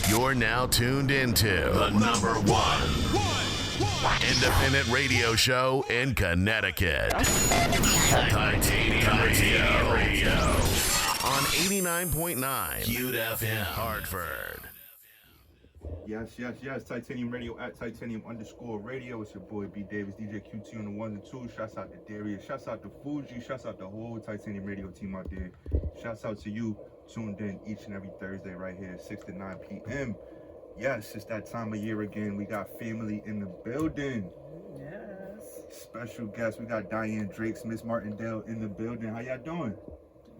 You're now tuned into the number one independent radio show in Connecticut. Titanium Radio. On 89.9 Cute FM Hartford. Yes. Titanium Radio at Titanium_radio. It's your boy B Davis, DJ QT on the ones and twos. Shouts out to Darius. Shouts out to Fuji. Shouts out the whole Titanium Radio team out there. Shouts out to you tuned in each and every Thursday right here, 6 to 9 p.m. Yes, it's that time of year again. We got family in the building. Yes. Special guest. We got Diane Drakes, Miss Martindale in the building. How y'all doing?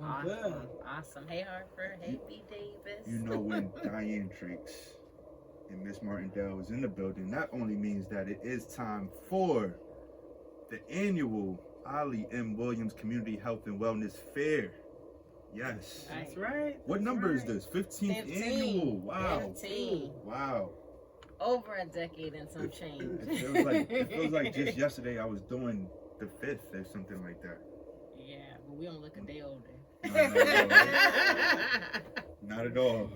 Awesome. Hey, Hartford. Hey, B Davis. You know, when Diane Drakes and Miss Martindale is in the building, that only means that it is time for the annual Ollie M. Williams Community Health and Wellness Fair. Yes. That's right. What number is this? 15th annual. Wow. 15. Wow. Over a decade and some change. It feels like just yesterday I was doing the 5th or something like that. Yeah, but we don't look a day older. No, not at all.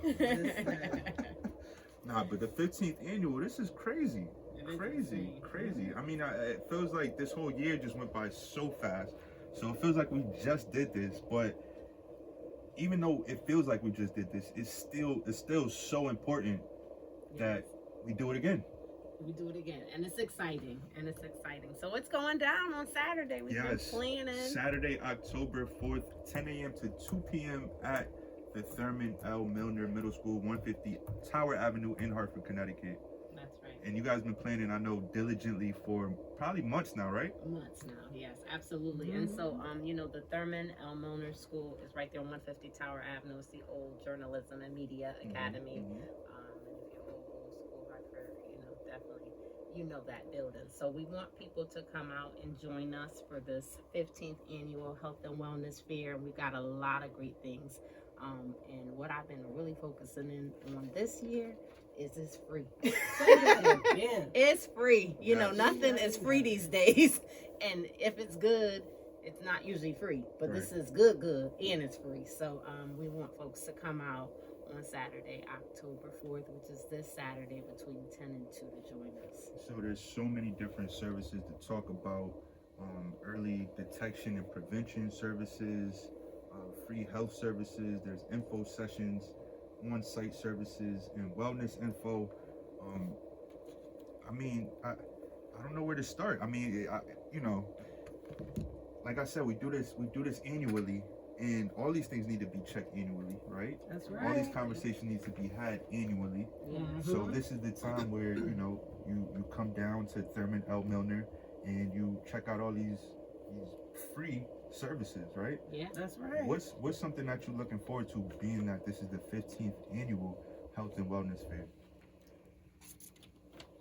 Nah, but the 15th annual, this is crazy. Crazy. I mean, it feels like this whole year just went by so fast. So it feels like we just did this, but even though it feels like we just did this, it's still so important that we do it again. We do it again, and it's exciting. So it's going down on Saturday. We've been planning. Saturday, October 4th, 10 a.m. to 2 p.m. at the Thirman Milner Middle School, 150 Tower Avenue in Hartford, Connecticut. That's right. And you guys been planning, I know, diligently for probably months now, right? Months now, yes, absolutely. And so, the Thirman Milner School is right there on 150 Tower Avenue. It's the old Journalism and Media Academy. And if you're old school Hartford, definitely, that building. So we want people to come out and join us for this 15th annual Health and Wellness Fair. We've got a lot of great things. And what I've been really focusing in on this year is it's free. It's free. Nothing is free these days. And if it's good, it's not usually free. But This is good, and it's free. So we want folks to come out on Saturday, October 4th, which is this Saturday between 10 and 2 to join us. So there's so many different services to talk about. Early detection and prevention services, free health services, there's info sessions, on-site services, and wellness info. I don't know where to start. I mean, like I said, we do this annually, and all these things need to be checked annually, right? That's right. All these conversations need to be had annually. So this is the time where you come down to Thurman L. Milner and you check out all these free services, right? Yeah, that's right. What's something that you're looking forward to, being that this is the 15th annual Health and Wellness Fair?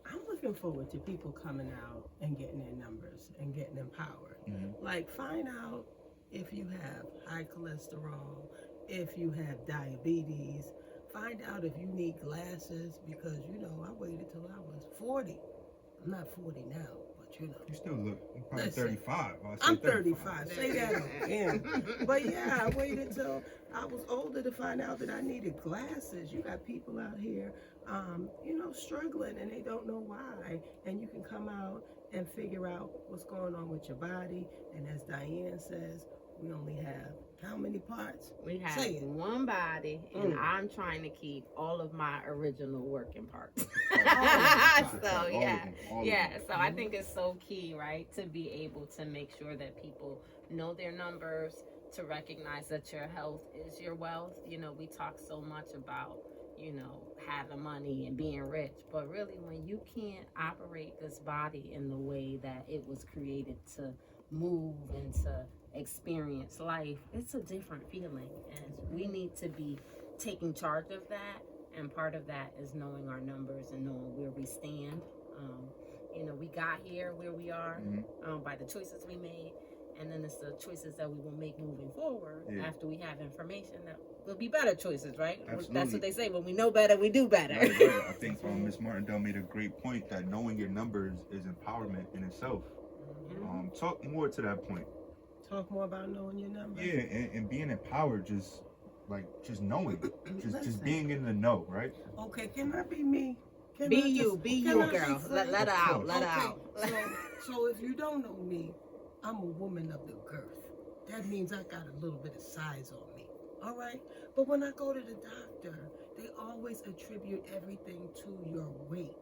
I'm looking forward to people coming out and getting their numbers and getting empowered. Like, find out if you have high cholesterol, if you have diabetes. Find out if you need glasses, because I waited till I was 40. I'm not 40 now. You still look probably 35. I'm 35. Say that again. But yeah, I waited till I was older to find out that I needed glasses. You got people out here, struggling, and they don't know why. And you can come out and figure out what's going on with your body. And as Diane says, we only have how many parts? We have one body, and I'm trying to keep all of my original working parts. So I think it's so key, right, to be able to make sure that people know their numbers, to recognize that your health is your wealth. We talk so much about having money and being rich, but really, when you can't operate this body in the way that it was created to move and to experience life, it's a different feeling, and we need to be taking charge of that. And part of that is knowing our numbers and knowing where we stand. We got here where we are by the choices we made, and then it's the choices that we will make moving forward after we have information that will be better choices, right? Absolutely. That's what they say. When we know better, we do better. Right. I think Miss Martindale made a great point that knowing your numbers is empowerment in itself. Talk more to that point. Talk more about knowing your numbers. Yeah, and being empowered, just like just knowing, just Listen. being in the know, right? Okay, can I be me? Can Be I you, just- be can you, I be girl. free? Let her out, let her Okay, out. so if you don't know me, I'm a woman of the girth. That means I got a little bit of size on me. All right? But when I go to the doctor, they always attribute everything to your weight.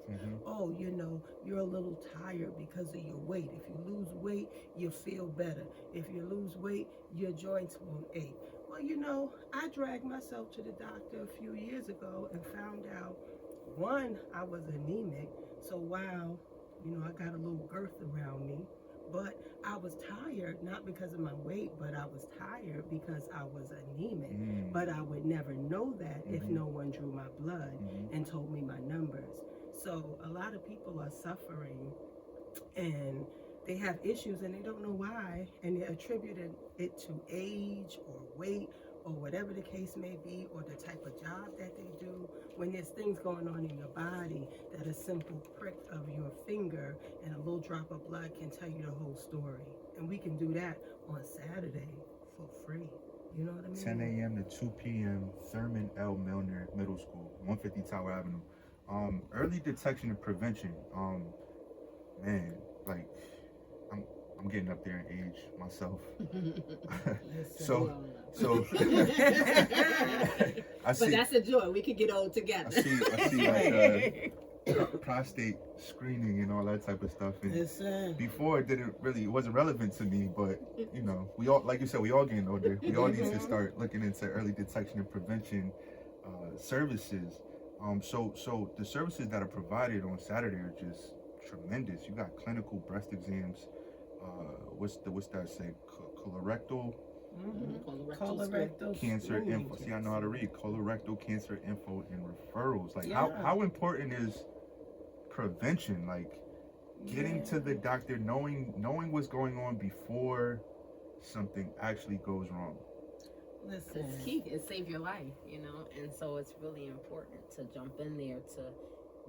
Oh, you know, you're a little tired because of your weight. If you lose weight, you feel better. If you lose weight, your joints won't ache. Well, you know, I dragged myself to the doctor a few years ago and found out, one, I was anemic. So while, you know, I got a little girth around me, but I was tired, not because of my weight, but I was tired because I was anemic. But I would never know that if no one drew my blood and told me my numbers. So a lot of people are suffering and they have issues and they don't know why, and they're attributing it to age or weight or whatever the case may be, or the type of job that they do, when there's things going on in your body that a simple prick of your finger and a little drop of blood can tell you the whole story. And we can do that on Saturday for free. You know what I mean? 10 a.m. to 2 p.m. Thurman L. Milner Middle School, 150 Tower Avenue. Early detection and prevention. Man, like I'm getting up there in age myself. so I see. But that's a joy. We could get old together. I see like prostate screening and all that type of stuff. And Listen. before it wasn't relevant to me, but you know, we all, like you said, we all getting older. We all need to start looking into early detection and prevention services. So the services that are provided on Saturday are just tremendous. You got clinical breast exams. What's that say? Colorectal. Colorectal Cancer screening. info. See, I know how to read. Colorectal cancer info and referrals. Like Yeah. how important is prevention? Like getting to the doctor, knowing what's going on before something actually goes wrong. Listen. It's key. It saves your life, you know, and so it's really important to jump in there to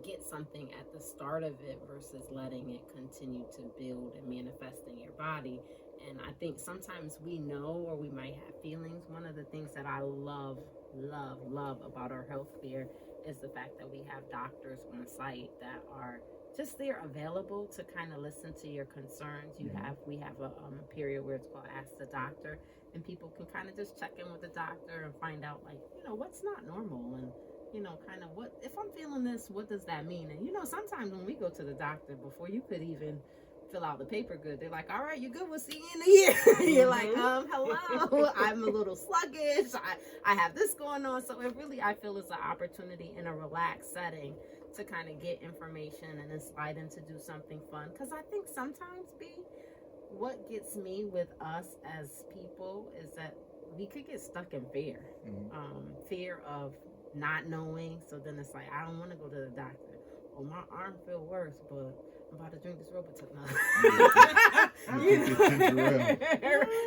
get something at the start of it versus letting it continue to build and manifest in your body. And I think sometimes we know, or we might have feelings. One of the things that I love about our health fair is the fact that we have doctors on site that are just there available to kind of listen to your concerns. We have a period where it's called Ask the Doctor, and people can kind of just check in with the doctor and find out, like, you know, what's not normal, and you know, kind of what, if I'm feeling this, what does that mean? And you know, sometimes when we go to the doctor, before you could even fill out the paper good, they're like, all right, you good, we'll see you in a year. You're like, hello, I'm a little sluggish, I have this going on. So it really, I feel, is an opportunity in a relaxed setting to kind of get information and then slide in to do something fun. Because I think sometimes, what gets me with us as people is that we could get stuck in fear. Fear of not knowing. So then it's like, I don't want to go to the doctor. Oh, my arm feel worse, but I'm about to drink this Robitussin now.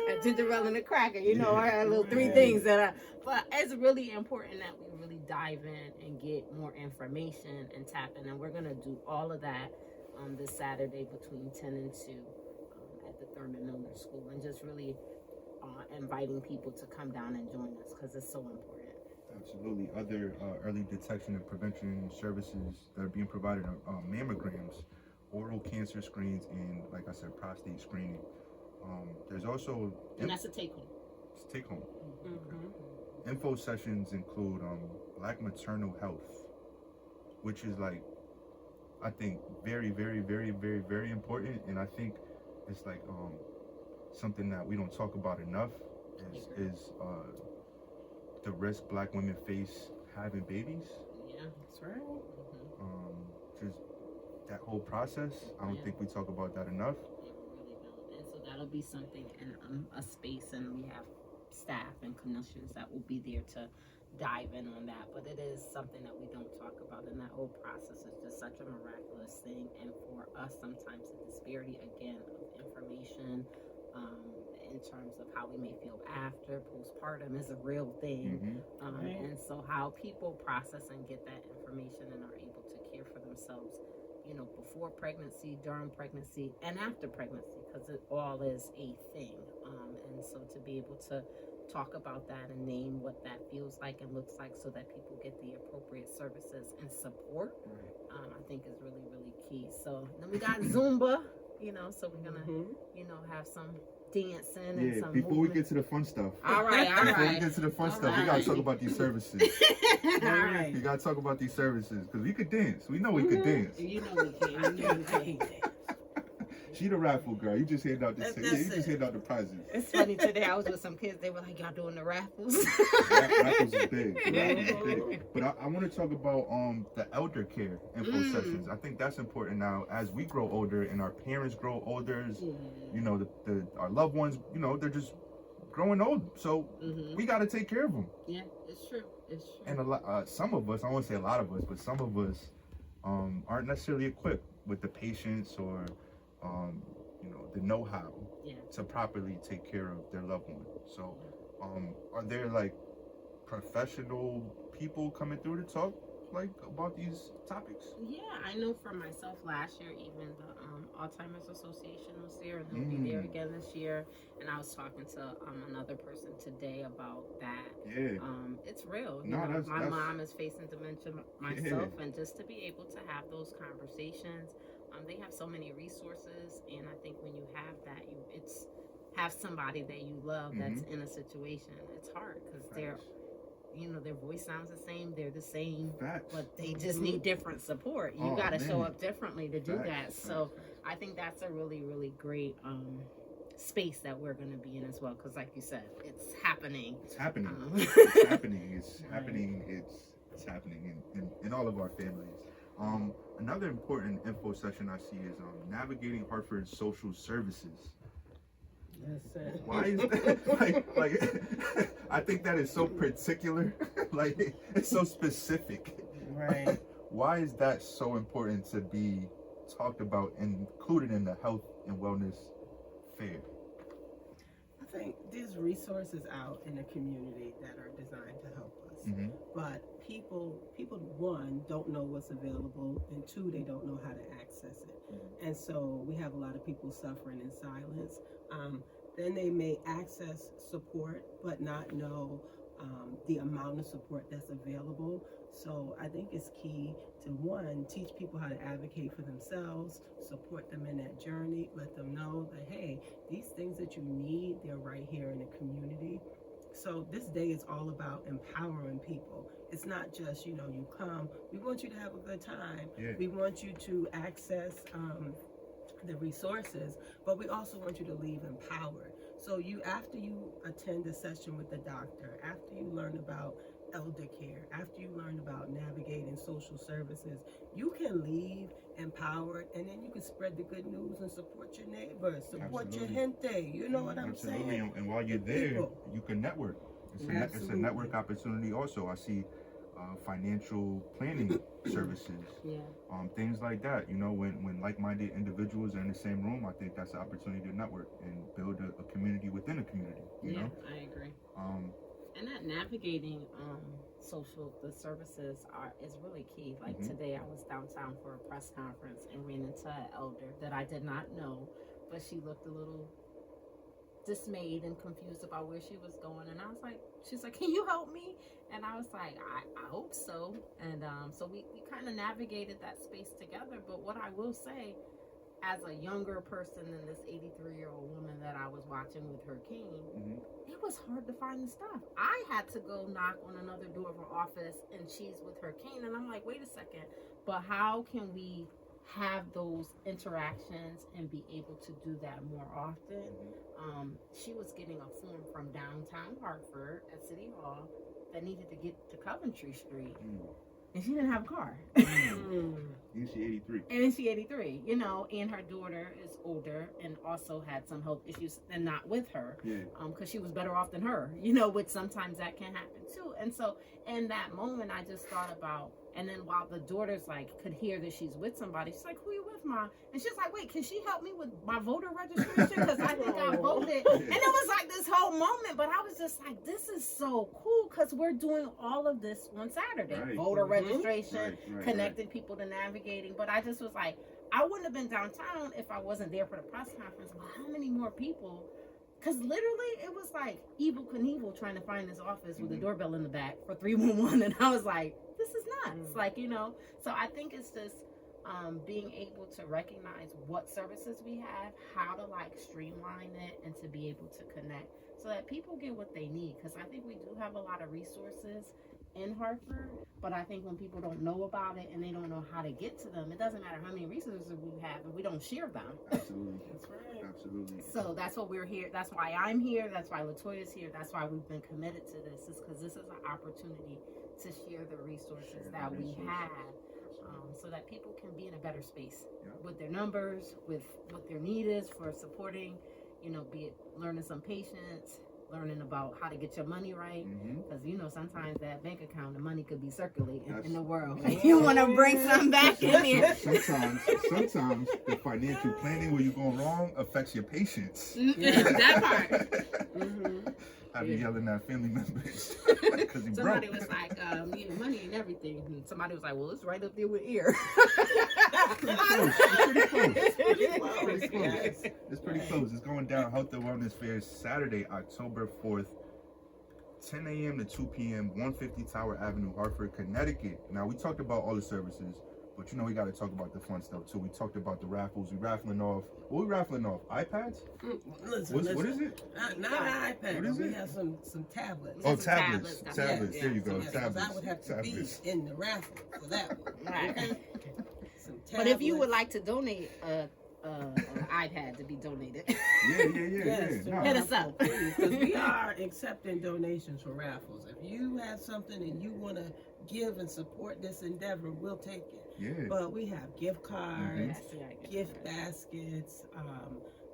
And ginger ale and a cracker, you know, our little three things that but it's really important that we really dive in and get more information and tap in. And we're going to do all of that this Saturday between 10 and 2 at the Thurman Milner School, and just really inviting people to come down and join us because it's so important. Absolutely. Other early detection and prevention services that are being provided are mammograms, oral cancer screens, and, like I said, prostate screening. There's also... And that's a take-home. It's take-home. Info sessions include Black maternal health, which is, like, I think very, very, very, very, very important. And I think it's like something that we don't talk about enough is the risk Black women face having babies. Yeah, that's right. Just that whole process. I don't think we talk about that enough. Yeah, we really don't. And so that'll be something in a space, and we have staff and clinicians that will be there to dive in on that. But it is something that we don't talk about, and that whole process is just such a miraculous thing. And for us, sometimes the disparity again of information in terms of how we may feel after postpartum is a real thing. And so how people process and get that information and are able to care for themselves, you know, before pregnancy, during pregnancy, and after pregnancy, because it all is a thing. And so to be able to talk about that and name what that feels like and looks like, so that people get the appropriate services and support, I think is really, really key. So then we got Zumba, so we're gonna, have some dancing and some before movement. we get to the fun stuff. All right. Before we get to the fun stuff, we gotta talk about these services. All right. You gotta talk about these services, because we could dance. We know we could dance. You know we can. She the raffle girl. You just hand out the prizes. It's funny, today I was with some kids. They were like, "Y'all doing the raffles?" Raffles is big. But I want to talk about the elder care info sessions. I think that's important now as we grow older and our parents grow older. Our loved ones, they're just growing old. So we got to take care of them. Yeah, it's true. And some of us, I won't say a lot of us, but some of us aren't necessarily equipped with the patience or the know-how to properly take care of their loved one. So are there like professional people coming through to talk about these topics? Yeah, I know for myself, last year even the Alzheimer's Association was there, and they'll be there again this year. And I was talking to another person today about that. Yeah. It's real. That's mom is facing dementia myself, and just to be able to have those conversations, they have so many resources, and I think when you have that, have somebody that you love that's in a situation. It's hard because their voice sounds the same, they're the same, but they just need different support. You got to show up differently to do that. So I think that's a really, really great space that we're going to be in as well, because like you said, it's happening. It's happening. It's happening. It's happening. It's happening in all of our families. Another important info session I see is navigating Hartford's social services. Why is that? I think that is so particular. It's so specific. Right. Why is that so important to be talked about and included in the health and wellness fair? I think there's resources out in the community that are designed to help us. But people, one, don't know what's available, and two, they don't know how to access it. And so we have a lot of people suffering in silence. Then they may access support, but not know the amount of support that's available. So I think it's key to, one, teach people how to advocate for themselves, support them in that journey, let them know that, hey, these things that you need, they're right here in the community. So this day is all about empowering people. It's not just, you come, we want you to have a good time. Yeah. We want you to access the resources, but we also want you to leave empowered. So after you attend a session with the doctor, after you learn about elder care, after you learn about navigating social services, you can leave empowered, and then you can spread the good news and support your neighbors, support your gente. You know what I'm saying? And while you're there, you can network. It's a network opportunity also. I see financial planning services, things like that. When like-minded individuals are in the same room, I think that's an opportunity to network and build a community within a community. You know? I agree. And that navigating the services is really key. Like today, I was downtown for a press conference and ran into an elder that I did not know, but she looked a little dismayed and confused about where she was going, and I was like, she's like, can you help me? And I was like, I hope so. And so we kind of navigated that space together. But what I will say, as a younger person than this 83-year-old woman that I was watching with her cane, it was hard to find the stuff. I had to go knock on another door of her office, and she's with her cane, and I'm like, wait a second, but how can we have those interactions and be able to do that more often? She was getting a form from downtown Hartford at City Hall that needed to get to Coventry Street, and she didn't have a car. And she 83. And she 83, and her daughter is older and also had some health issues, and not with her, because she was better off than her, which sometimes that can happen too. And so in that moment, I just thought about, and then while the daughter's could hear that she's with somebody, she's like, who you with, Mom? And she's like, wait, can she help me with my voter registration? Because I think I voted. And it was this whole moment, but I was just like, this is so cool, because we're doing all of this on Saturday. Voter registration, connecting people to navigating. But I just was like, I wouldn't have been downtown if I wasn't there for the press conference. Well, how many more people Because literally, it was like Evel Knievel trying to find his office with a doorbell in the back for 311. And I was like, this is nuts. Like, you know, so I think it's just being able to recognize what services we have, how to like streamline it, and to be able to connect so that people get what they need. Because I think we do have a lot of resources in Hartford, but I think when people don't know about it and they don't know how to get to them, it doesn't matter how many resources we have if we don't share them. Absolutely. That's right. Absolutely. So that's what we're here. That's why I'm here. That's why LaToya's here. That's why we've been committed to this, is because this is an opportunity to share the resources that we have, so that people can be in a better space with their numbers, with what their need is for supporting, you know, be it learning some patience, learning about how to get your money right, because you know sometimes that bank account, the money could be circulating in the world. You want to bring some back in here. Sometimes the financial planning where you're going wrong affects your patience. That part. I be yelling at family members because he Somebody broke. was like, you know, money and everything. And somebody was like, well, it's right up there with ear. It's pretty close. It's going down. Health and Wellness Fair Saturday, October 4th, 10 a.m. to 2 p.m., 150 Tower Avenue, Hartford, Connecticut. Now, we talked about all the services, but you know we got to talk about the fun stuff too. We talked about the raffles. We raffling off. What we raffling off? iPads? Listen. What is it? Not an iPad. What is we it? have some tablets. Oh, Some tablets. tablets. Tablets. Yeah, There you go. so Tablets. I would have to Tablets. be in the raffle for that one. Right. Okay? Some But if you would tablets. like to donate an iPad to be donated, Yes, Nah. hit us up. Because we are accepting donations for raffles. If you have something and you want to give and support this endeavor, we'll take it. Yeah. But we have gift cards, Mhm. gift baskets,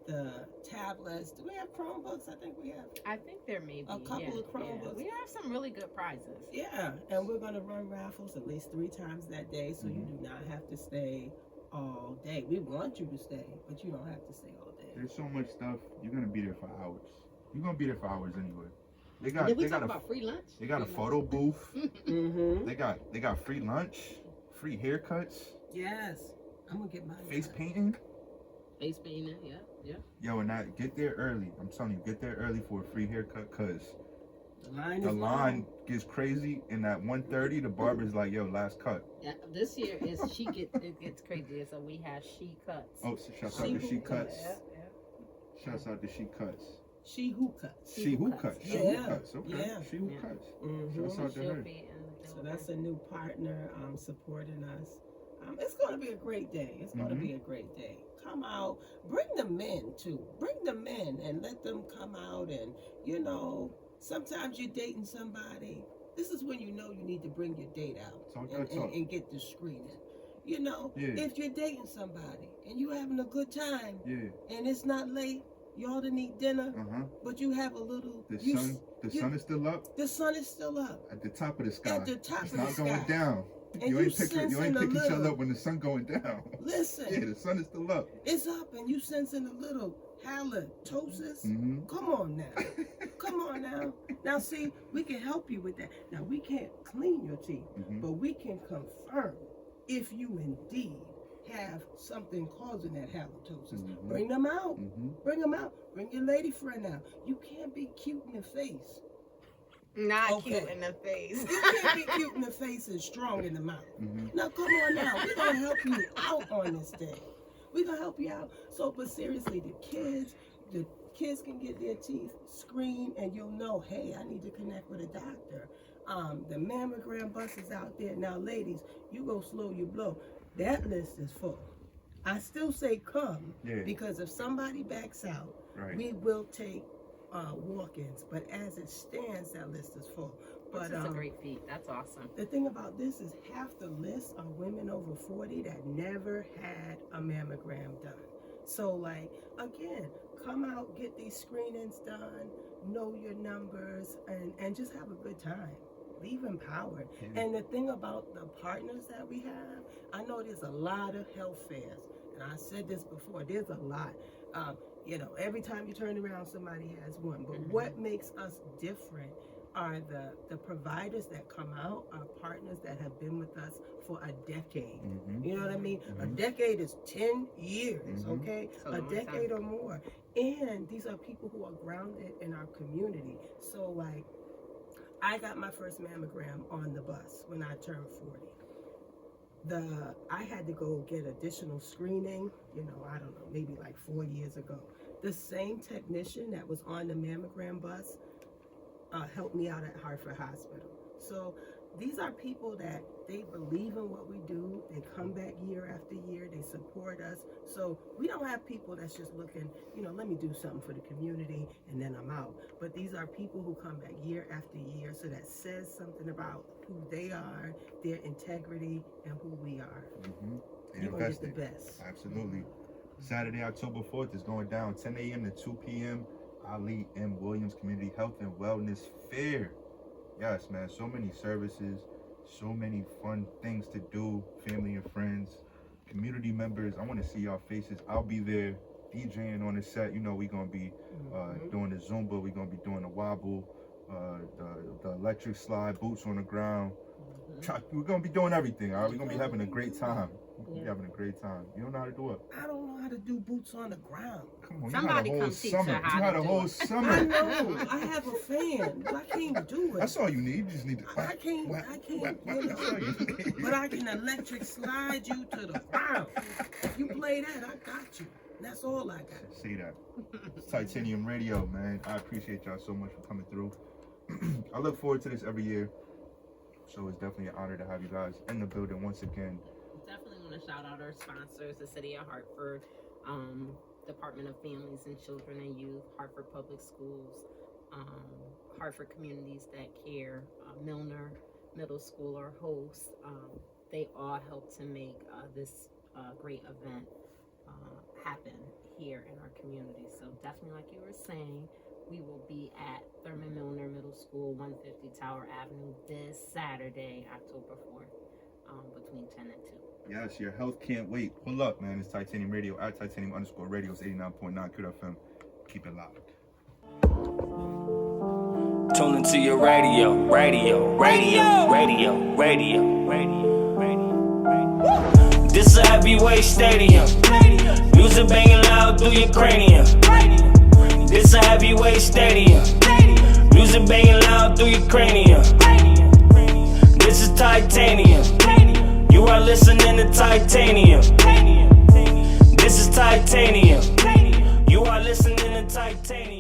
the tablets. Do we have Chromebooks? I think we have. I think there may be A couple of Chromebooks. We have some really good prizes. Yeah, and we're going to run raffles at least 3 times that day, so you do not have to stay all day. We want you to stay, but you don't have to stay all day. There's so much stuff. You're gonna be there for hours. You're gonna be there for hours anyway. They got. Did we They talk got a. about free lunch? They got a Free photo booth. Mm-hmm. They got free lunch, free haircuts, Yes, I'm gonna get mine. face done. painting. Face painting, yeah. Yo, and that get there early. I'm telling you, get there early for a free haircut, cause The line the is line long. gets crazy. And at 1:30, the barber's like, "Yo, last cut." Yeah, this year is it gets crazy. So we have she cuts. Oh, so shouts out She to who She Cuts. Yeah. Shouts out to She Cuts. She who cuts. She who cuts. She who Yeah. cuts. Okay. Yeah. She who Yeah. cuts. Mm-hmm. Shouts out to She'll her. be in the So building. that's a new partner supporting us. It's going to be a great day. It's going to be a great day. Come out. Bring the men, too. Bring the men and let them come out. And, you know, sometimes you're dating somebody. This is when you know you need to bring your date out Talk that talk. and get the screening. You know, Yeah. if you're dating somebody and you're having a good time Yeah. and it's not late, y'all didn't eat dinner, but you have a little... The you sun. The sun is still up The sun is still up. at the top of the sky. At the top it's of the not going sky. down. And You you ain't picking sensing a each other little. up when the sun going down. Listen, Yeah, the sun is still up. it's up and you sensing a little halitosis. Mm-hmm. Come on now. Come on now. Now see, we can help you with that. Now we can't clean your teeth, Mhm. but we can confirm if you indeed have something causing that halitosis. Mhm. Bring them out. Mm-hmm. Bring them out. Bring your lady friend out. You can't be cute in the face. Not Okay. cute in the face. You can't be cute in the face and strong in the mouth. Mm-hmm. Now come on now, we're gonna help you out on this day. We're gonna help you out. So, but seriously, the kids can get their teeth screened and you'll know, hey, I need to connect with a doctor. The mammogram bus is out there. Now, ladies, you go slow, you blow. That list is full. I still say come, Yeah. because if somebody backs out, Right. we will take walk-ins. But as it stands, that list is full. But That's a great feat. That's awesome. the thing about this is half the list are women over 40 that never had a mammogram done. So, like, again, come out, get these screenings done, know your numbers, and just have a good time. Leave empowered. Yeah. And the thing about the partners that we have, I know there's a lot of health fairs, and I said this before, there's a lot. You know, every time you turn around, somebody has one. But what makes us different are the providers that come out, our partners that have been with us for a decade. You know what I mean? A decade is 10 years, okay? A decade or more. And these are people who are grounded in our community. So like, I got my first mammogram on the bus when I turned 40. I had to go get additional screening, you know, I don't know, maybe like 4 years ago. The same technician that was on the mammogram bus helped me out at Hartford Hospital. So these are people that they believe in what we do. They come back year after year. They support us. So we don't have people that's just looking, you know, let me do something for the community and then I'm out. But these are people who come back year after year. So that says something about who they are, their integrity, and who we are. You're going to get the best. Absolutely. Saturday, October 4th is going down 10 a.m. to 2 p.m. Ollie M. Williams Community Health and Wellness Fair. Yes, man, so many services, so many fun things to do, family and friends, community members. I want to see y'all faces. I'll be there DJing on the set. You know, we're going to be doing the Zumba. We're going to be doing the wobble, the electric slide, boots on the ground. We're going to be doing everything, all right? We're going to be having a great time. We're having a great time. You don't know how to do it? I don't know how to do boots on the ground. Come on, Somebody you had a whole come teach summer. her how You had to a do whole it. summer. I know. I have a fan, but I can't do it. That's all you need. You just need to. I can't, you know. But I can electric slide you to the ground. If you play that, I got you. That's all I got. See that. It's Titanium Radio, man. I appreciate y'all so much for coming through. I look forward to this every year. So it's definitely an honor to have you guys in the building once again. Definitely want to shout out our sponsors, the City of Hartford, Department of Families and Children and Youth, Hartford Public Schools, Hartford Communities That Care, Milner Middle School, our host. They all help to make this great event happen here in our community. So definitely, like you were saying, we will be at Thirman Milner Middle School, 150 Tower Avenue this Saturday, October 4th, between 10 and 2. Yes, your health can't wait. Pull up, man. It's Titanium Radio at Titanium_Radio. It's 89.9 Good FM. Keep it locked. Tune into your radio. This a heavyweight stadium. Music banging loud through your cranium. This a heavyweight stadium. Music banging loud through your cranium. This is Titanium. You are listening to Titanium. This is Titanium. You are listening to Titanium.